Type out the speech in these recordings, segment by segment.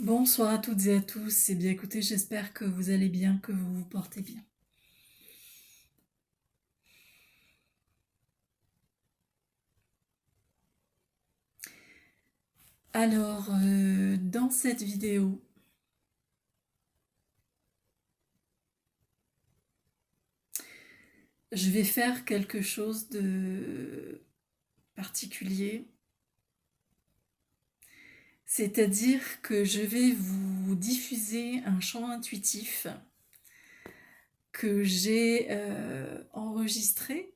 Bonsoir à toutes et à tous. Eh bien, écoutez, j'espère que vous allez bien, que vous vous portez bien. Alors, dans cette vidéo, je vais faire quelque chose de particulier. C'est-à-dire que je vais vous diffuser un chant intuitif que j'ai enregistré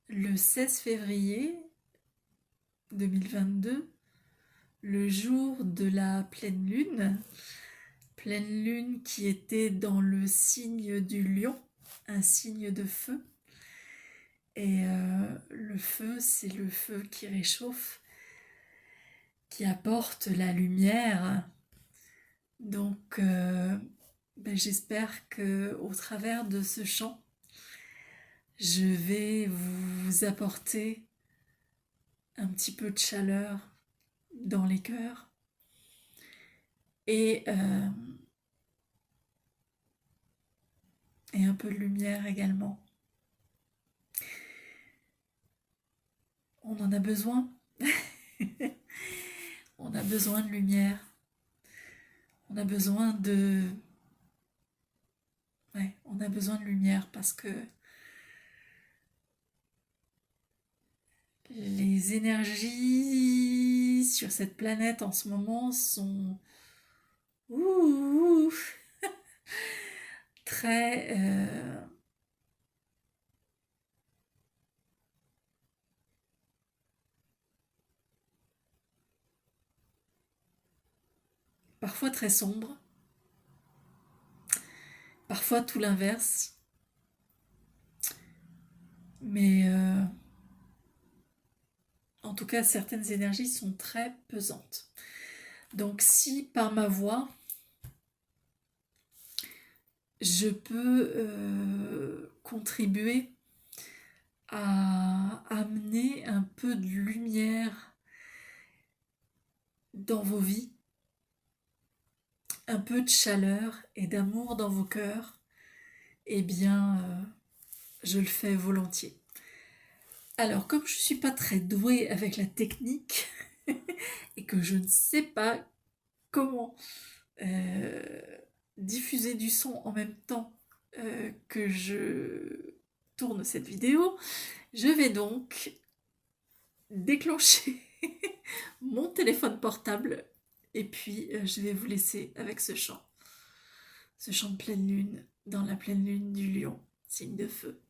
le 16 février 2022, le jour de la pleine lune qui était dans le signe du lion, un signe de feu. Et le feu, c'est le feu qui réchauffe, qui apporte la lumière. Donc, j'espère que au travers de ce chant, je vais vous apporter un petit peu de chaleur dans les cœurs et, euh, et un peu de lumière également. On en a besoin. On a besoin de lumière. On a besoin de... Ouais, on a besoin de lumière parce que les énergies sur cette planète en ce moment sont ouh, très... parfois très sombres, parfois tout l'inverse. Mais en tout cas, certaines énergies sont très pesantes. Donc si par ma voix, je peux contribuer à amener un peu de lumière dans vos vies, un peu de chaleur et d'amour dans vos cœurs, eh bien, je le fais volontiers. Alors, comme je ne suis pas très douée avec la technique et que je ne sais pas comment euh, diffuser du son en même temps que je tourne cette vidéo, je vais donc déclencher mon téléphone portable et puis je vais vous laisser avec ce chant de pleine lune dans la pleine lune du lion, signe de feu.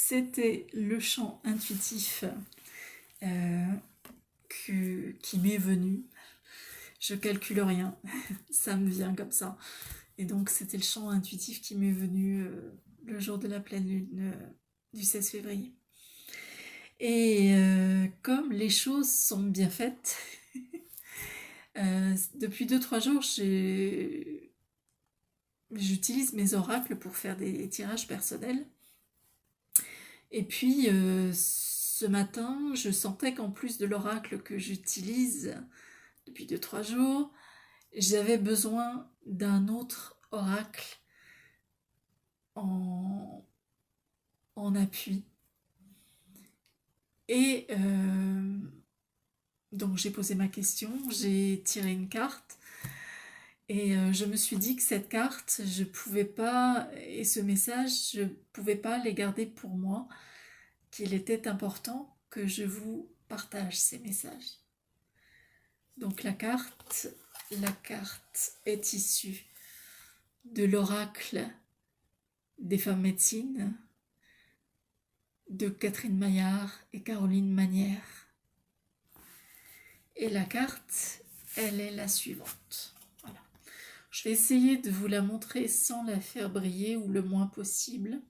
c'était le chant intuitif qui m'est venu. Je calcule rien, ça me vient comme ça. Et donc c'était le chant intuitif qui m'est venu le jour de la pleine lune du 16 février. Et comme les choses sont bien faites, depuis 2-3 jours, j'utilise mes oracles pour faire des tirages personnels. Et puis ce matin, je sentais qu'en plus de l'oracle que j'utilise depuis 2-3 jours, j'avais besoin d'un autre oracle en appui. Et donc j'ai posé ma question, j'ai tiré une carte et je me suis dit que cette carte, je pouvais pas, et ce message, je pouvais pas les garder pour moi, qu'il était important que je vous partage ces messages. Donc la carte est issue de l'oracle des femmes médecines de Catherine Maillard et Caroline Manière. Et la carte, elle est la suivante. Voilà. Je vais essayer de vous la montrer sans la faire briller ou le moins possible.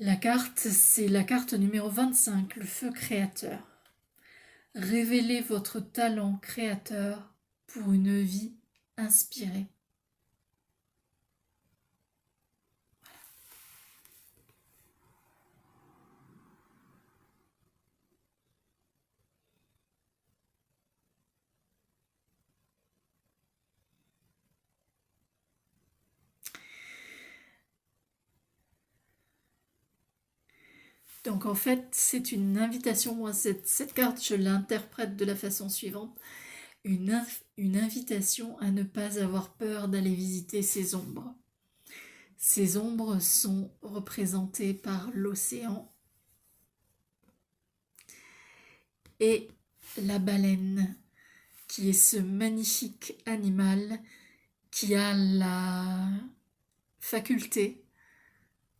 La carte, c'est la carte numéro 25, le feu créateur. Révélez votre talent créateur pour une vie inspirée. Donc en fait, c'est une invitation. Moi, cette carte, je l'interprète de la façon suivante. Une invitation à ne pas avoir peur d'aller visiter ces ombres. Ces ombres sont représentées par l'océan et la baleine, qui est ce magnifique animal qui a la faculté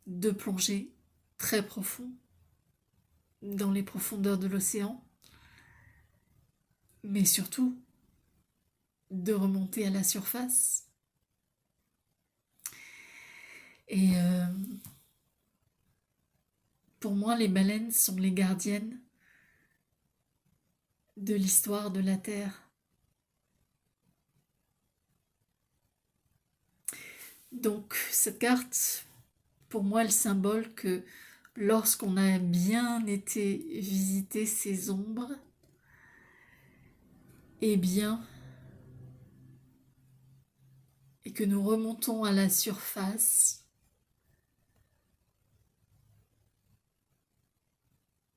de plonger très profond dans les profondeurs de l'océan, mais surtout de remonter à la surface. Et pour moi, les baleines sont les gardiennes de l'histoire de la Terre. Donc cette carte, pour moi, elle symbole que lorsqu'on a bien été visiter ces ombres, eh bien, et que nous remontons à la surface,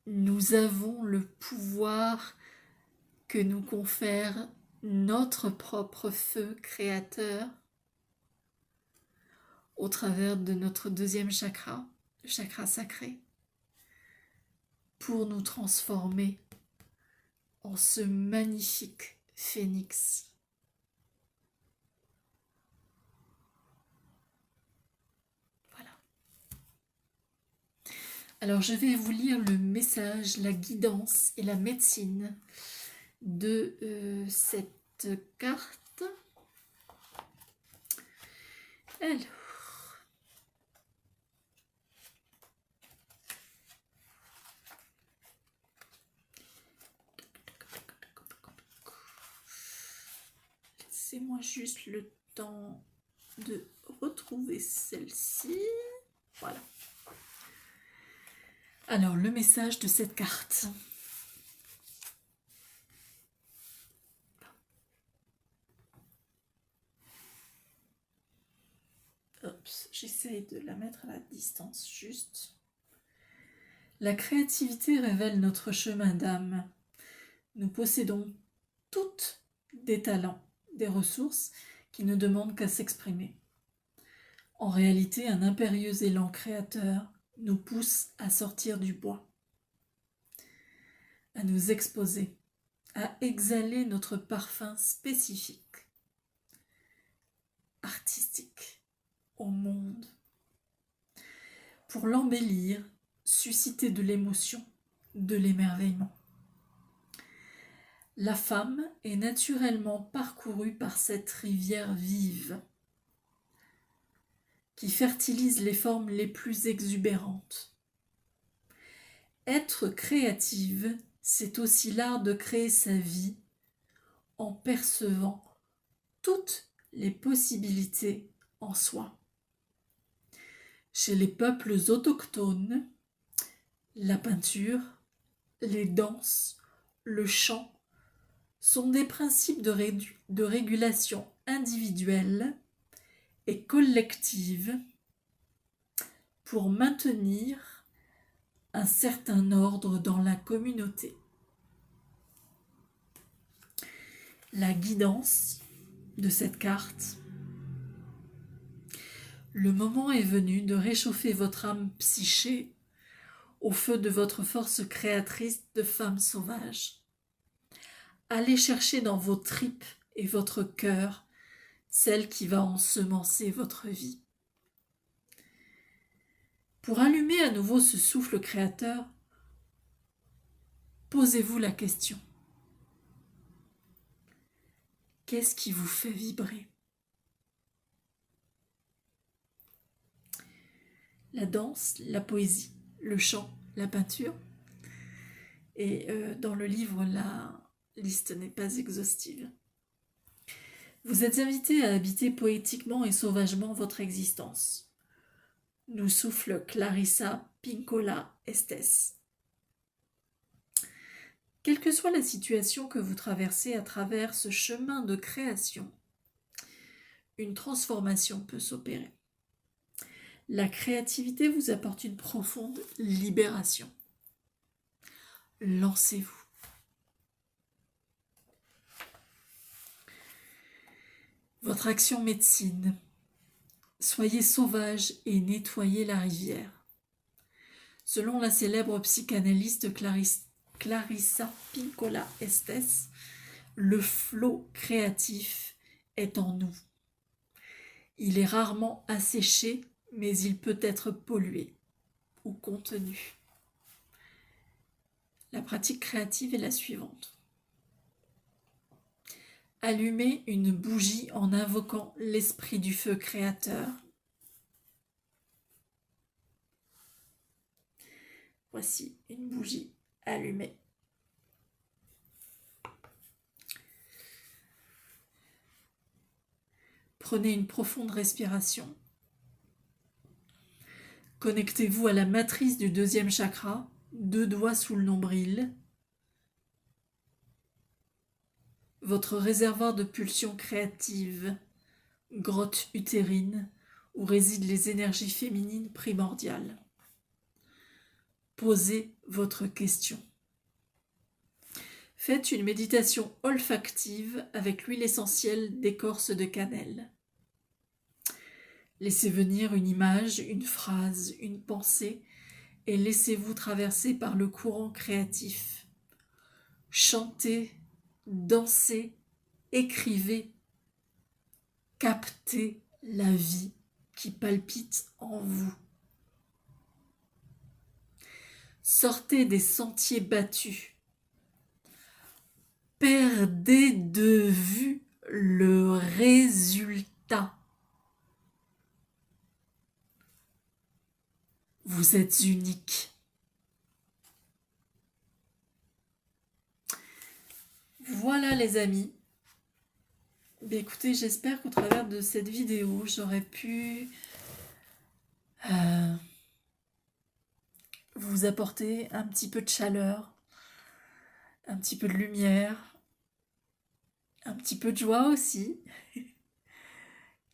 nous avons le pouvoir que nous confère notre propre feu créateur au travers de notre deuxième chakra, le chakra sacré, pour nous transformer en ce magnifique phénix. Voilà. Alors je vais vous lire le message, la guidance et la médecine de cette carte. Alors, laissez-moi juste le temps de retrouver celle-ci. Voilà. Alors, le message de cette carte. J'essaye de la mettre à la distance juste. La créativité révèle notre chemin d'âme. Nous possédons toutes des talents, des ressources qui ne demandent qu'à s'exprimer. En réalité, un impérieux élan créateur nous pousse à sortir du bois, à nous exposer, à exhaler notre parfum spécifique. artistique au monde, pour l'embellir, susciter de l'émotion, de l'émerveillement. La femme est naturellement parcourue par cette rivière vive qui fertilise les formes les plus exubérantes. Être créative, c'est aussi l'art de créer sa vie en percevant toutes les possibilités en soi. Chez les peuples autochtones, la peinture, les danses, le chant sont des principes de régulation individuelle et collective pour maintenir un certain ordre dans la communauté. La guidance de cette carte. Le moment est venu de réchauffer votre âme psyché au feu de votre force créatrice de femme sauvage. Allez chercher dans vos tripes et votre cœur celle qui va ensemencer votre vie. Pour allumer à nouveau ce souffle créateur, posez-vous la question. Qu'est-ce qui vous fait vibrer ? La danse, la poésie, le chant, la peinture. Et dans le livre, la liste n'est pas exhaustive. Vous êtes invité à habiter poétiquement et sauvagement votre existence. Nous souffle Clarissa Pinkola Estes. Quelle que soit la situation que vous traversez à travers ce chemin de création, une transformation peut s'opérer. La créativité vous apporte une profonde libération. Lancez-vous. Votre action médecine. Soyez sauvage et nettoyez la rivière. Selon la célèbre psychanalyste Clarissa Pinkola Estes, le flot créatif est en nous. Il est rarement asséché, mais il peut être pollué ou contenu. La pratique créative est la suivante. Allumez une bougie en invoquant l'esprit du feu créateur. Voici une bougie allumée. Prenez une profonde respiration. Connectez-vous à la matrice du deuxième chakra, 2 doigts sous le nombril. Votre réservoir de pulsions créatives, grotte utérine, où résident les énergies féminines primordiales. Posez votre question. Faites une méditation olfactive avec l'huile essentielle d'écorce de cannelle. Laissez venir une image, une phrase, une pensée et laissez-vous traverser par le courant créatif. Chantez, dansez, écrivez, captez la vie qui palpite en vous. Sortez des sentiers battus. Perdez de vue le résultat. Vous êtes unique. Voilà les amis. Écoutez, j'espère qu'au travers de cette vidéo, j'aurais pu vous apporter un petit peu de chaleur, un petit peu de lumière, un petit peu de joie aussi.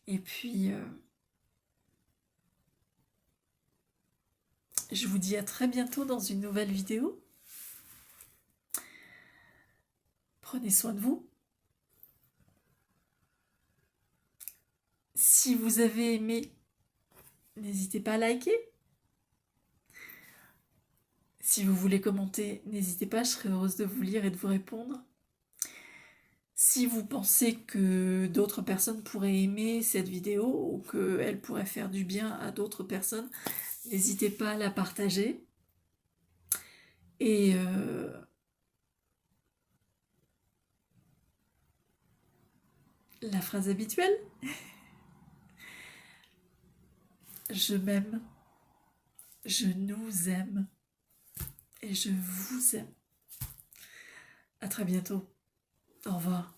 Et puis, je vous dis à très bientôt dans une nouvelle vidéo. Prenez soin de vous. Si vous avez aimé, n'hésitez pas à liker. Si vous voulez commenter, n'hésitez pas, je serai heureuse de vous lire et de vous répondre. Si si vous pensez que d'autres personnes pourraient aimer cette vidéo ou qu'elle pourrait faire du bien à d'autres personnes, n'hésitez pas à la partager. Et la phrase habituelle, je m'aime, je nous aime et je vous aime. À très bientôt. Au revoir.